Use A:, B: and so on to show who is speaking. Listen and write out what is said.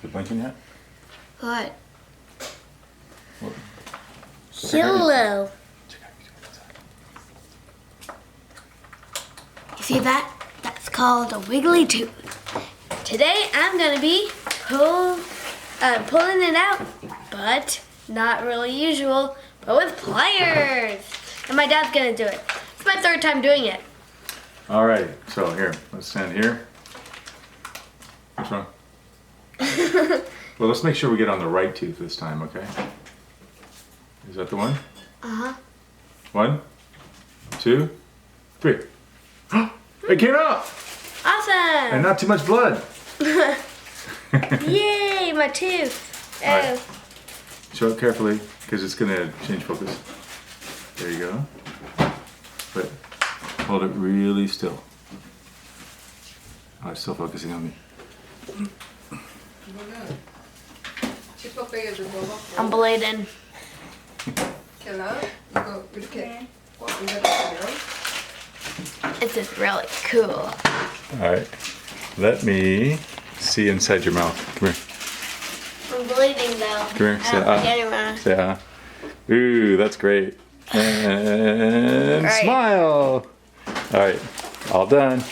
A: it blinking yet?
B: What?
A: What?
B: Yellow. You see that? That's called a wiggly tooth. Today I'm gonna be pulling it out, but not really usual, but with pliers. And my dad's gonna do it. It's my third time doing it.
A: Alright, so here, let's stand here. What's wrong? Well, let's make sure we get on the right tooth this time, okay? Is that the one?
B: Uh-huh.
A: 1, 2, 3. It came out!
B: Awesome!
A: And not too much blood.
B: Yay, my tooth. Oh.
A: Right. Show it carefully, because it's gonna change focus. There you go. But hold it really still. Oh, it's still focusing on me.
B: I'm bleeding.
C: 켈라 이거 이렇게 꼭 올려주세요.
B: This is really cool.
A: Alright, let me see inside your mouth. Come here.
B: I'm bleeding though.
A: Come here, say
B: I don't think anyone.
A: Say Ooh, that's great. And
B: Right.
A: smile. Alright, all done.